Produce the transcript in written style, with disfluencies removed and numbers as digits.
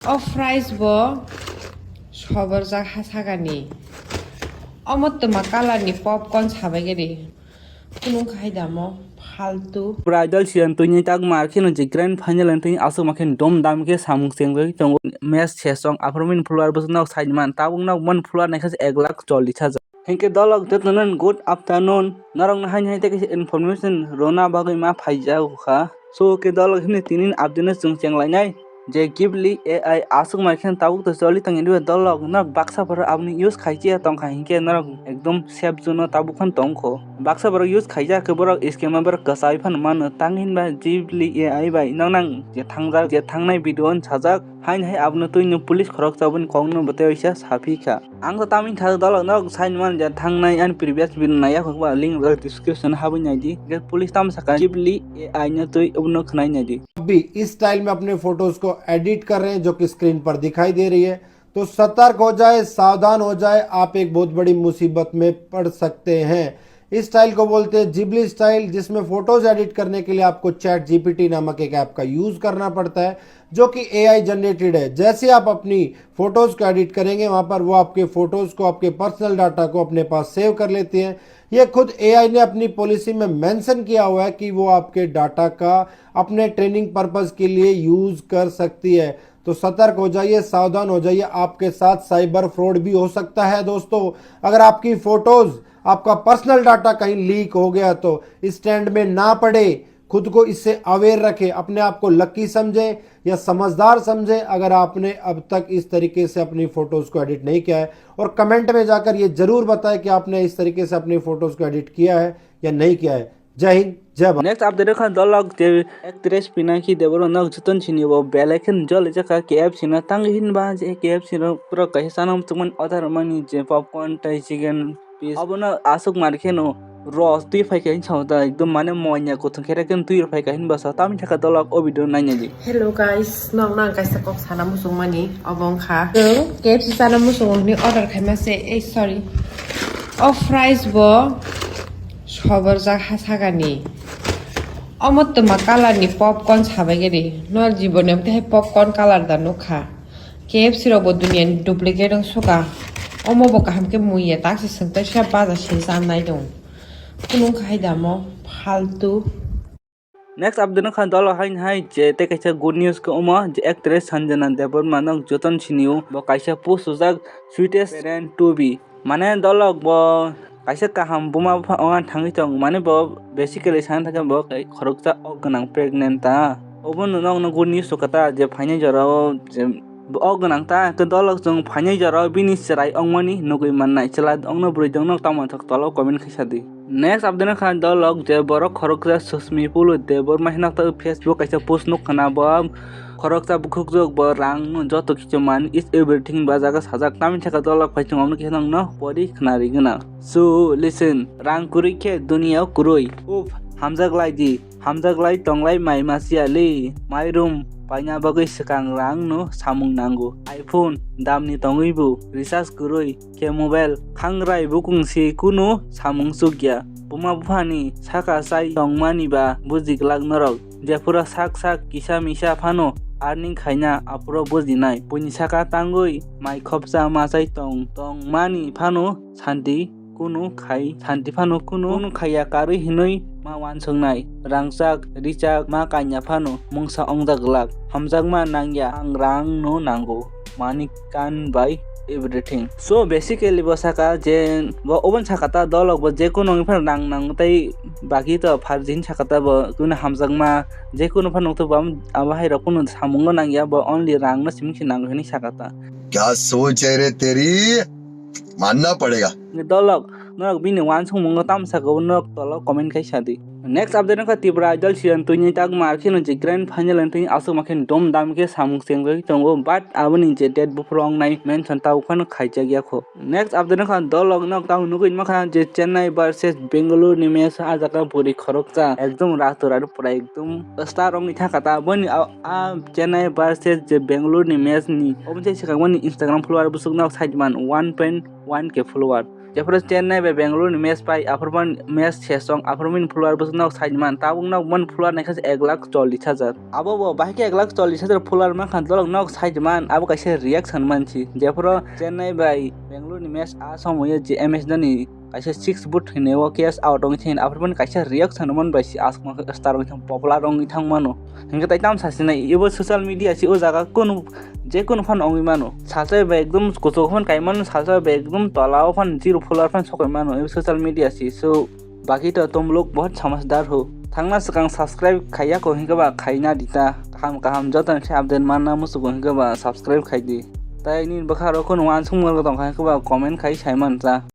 Fries bo sobar jakha sagani. Omotto color ni popcorn sabageri. Kunung kaidamo faltu. Brazil sian tuini tak markin je grand final tuini asu makin dom dam ke samung sengwe tong match chesong apromin floor bus nok side man tabung nok one floor nekas 1,40,000 henke dolog tetnan good afternoon narong hain hain te information rona bagai ma phaija kha so ke dolog hne tinin abdina chung cheng lainai je Ghibli AI asuk makin tabuk to joli tang indu dolog na baksa par apni use khaijia tong kha hinke narong ekdom safe juno tabuk khan tongkho baksa par use khaija ke borok scam bar kasai phan man tangin ba Ghibli AI bai nang je thangnai video sajak hain hai abno tuino police khorok chabun kongno bataisa saphika ang ta tamin tha dolog nok sign man je thangnai an previous video naya khokba link description habun naidi ge police tam saka Ghibli AI na tui ubno khnai naidi भी इस style में अपने photos को edit कर रहे हैं जो कि स्क्रीन पर दिखाई दे रही है, तो सतर्क हो जाए, सावधान हो जाए, आप एक बहुत बड़ी मुसीबत में पड़ सकते हैं। इस स्टाइल को बोलते हैं जिबली स्टाइल, जिसमें फोटोज एडिट करने के लिए आपको चैट जीपीटी नामक एक ऐप का यूज करना पड़ता है जो कि एआई जनरेटेड है। जैसे आप अपनी फोटोज को एडिट करेंगे वहां पर वो आपके फोटोज को, आपके पर्सनल डाटा को अपने पास सेव कर लेती हैं। ये खुद एआई ने अपनी पॉलिसी में मेंशन किया हुआ है कि वो आपके डाटा का अपने ट्रेनिंग पर्पस के लिए यूज कर सकती है। तो सतर्क हो जाइए, सावधान हो जाइए, आपके साथ साइबर फ्रॉड भी हो सकता है। दोस्तों, अगर आपकी फोटोज, आपका पर्सनल डाटा कहीं लीक हो गया तो इस ट्रेंड में ना पड़े, खुद को इससे अवेयर रखें, अपने आप को लकी समझें या समझदार समझें अगर आपने अब तक इस तरीके से अपनी फोटोज को एडिट नहीं किया है। और कमेंट में जाकर ये जरूर बताएं कि आपने इस तरीके से अपनी फोटोज को एडिट किया है या नहीं किया है। जय हिंद, जय भारत। नेक्स्ट अपडेट खा दलग जे एक्ट्रेस पिनाकी देवरो नग जतन छिनि वो बेलेखन जल जका केएफ छिन तंग हिन बा जे केएफ छिन पुरा कहि सानम तुमन अधार मनि जे पॉपकॉर्न टाइ चिकन पीस अब न आसुक मारखेनो रस तुइ फाइका हिन छौता एकदम माने मोइnya को थखेरा केन तुइ फाइका हिन बसा तामि थाका दलग ओ भिडियो नायना दि Hello guys, nong nang kaisa kok sana musung mani obong kha. KFC sana musung ni order khaimase. Sorry. Fries bo sobar jakha sagani. Omotto color ni popcorn sabageri. No jibone te popcorn color da no kha. KFC ro bo dunia ni duplicate ang suka. Omo bo ka hamke muye taksi sengta sha baza shin nai dong. Kunung kaidamo faltu. Next update खा दल हाइन high जे ते कैसा good news को ओमा जे actress Sanjana देवर मानक जतन छिनिउ ब कैसा पोस्ट सुजाक स्वीटेस्ट पेरेंट टू बी माने दलक ब कैसा काहाम बुमा अन थांगि तंग माने ब बेसिकली सान थाका ब खरकचा अगनां प्रेग्नेंट ता ओबन नंग गुड न्यूज कता जे फाइने जराव जे अगनां ता के दलक जों फाइने जराव बिनि सराय अंगमनि नगै माननाय चला अंगनो ब्रैदों नक तामा थक तल कमेन्ट खैसादि नेक्स्ट अपडेट खा दलक जे बर खरकजा सुस्मी पुल देवर महिना त फेसबुक कैसा पोस्ट नुक खना ब खरकजा बुखुक जोग ब रांग जतो खिचमान इज एवरीथिंग बाजागा साजाक तामि थाका दलक फाइथं हमन केनंग न परि खनारि गना सो लिसन रांग कुरिखे दुनिया कुरोय उफ हामजागलाय तंगलाय माइ मासियाले माइ रूम पाइना बगै सकां रां नो सामुं नांगो आईफोन दामनि तंगैबो रिचार्ज कुरोय के मोबाइल खांग्राय बुकुंसि कुनो सामुं सुग्या बुमा बुफानि साका साइ तंगमानिबा बुजिगलाग नरक जेफुरा साक किसा मिसा फानो आर्निंग खाइना आपुरो बुजिनाय पुनि साका तांगै माइ खपसा मासाइ तंग मानि फानो शान्ति कुनु खाइ शान्ति फानो कुनु खाया कारी हिनै मा वानसंनाय रांसाक रिचाक मा कान्या फानो मुंसा अंजागलाक हमजागमा नांगया आं रां नो नांगो मानि कान बाय एवरीथिंग सो बेसिकली बसाका जे ब ओबन साकाता दलक ब जे कोनो फर रां नांगतै बाकी त फारजिन साकाता ब कुन हमजागमा जे कोनो फर नंगतो बम आबाहाय र कुनु सामुंग नांगया ब ओनली रां न सिमखि नांगो हनि साकाता क्या सोच है रे तेरी मानना पड़ेगा दलक नरक बिनि वानसंग मंग तामसागो नक तल कमेन्ट खैसादि नेक्स्ट अपडेट का तिब्रा जल सियन तुनि ताक मारखिन जे ग्रैंड फाइनल तुनि आसु माखिन दम दाम के सामुं सेंगै तंगो बाट आबनि जे डेट बुफ्रंग नाइ मेन सन्ता उखन खाइजा गया खो नेक्स्ट अपडेट का दलग नक ताउ नुगै मखा जे चेन्नई वर्सेस बेंगलुरु नि मैच आजाका पुरी खरकचा एकदम रातोरात पुरा एकदम स्टार रंगनि थाकाता बनि आ चेन्नई वर्सेस जे बेंगलुरु नि मैच नि ओबन से सिगांनि इंस्टाग्राम फॉलोअर बुसुक न साइडमान 1.1 के फॉलोअर जेफोर चेन्नाई बे बेंगलुरु नि मैच पाई आफरमान मैच सेसं आफरमिन फुलर बस नक साइडमान ताबुक नक मन फुलर नेखा 1,40,000 आबो बो बाहिके 1,40,000 फुलर मा खान दलक नक साइडमान आबो कैसे रिएक्शन मानछि जेफोर चेन्नाई बाई बेंगलुरु नि मैच आ समय जे एमएस दनि कैसे 6 बुट हिनेव केस आउट दं थिन आफरमान कैसे रिएक्शन मन बाइसि आसमा स्टार दं पपुलर दं थां मानो हिंगे ताइताम सासिनाय इबो सोशल मीडिया सि ओ जागा कोन जे कोन फन अंगि मानो सासे बे एकदम कोचोफन काइमान सासे बे एकदम तलाव फन जीरो फुलर फन सकै मानो इबो सोशल मीडिया सि सो बाकी तो तुम लोग बहुत समझदार हो थांना सिगां सब्सक्राइब खाया को हिंगबा खाइना दिता काम जतन से अपडेट मानना मुसुगो हिंगबा सब्सक्राइब खाइदि ताइनि बखारो को नवान सुंगल दं खाइखबा कमेन्ट खाइ साइमान जा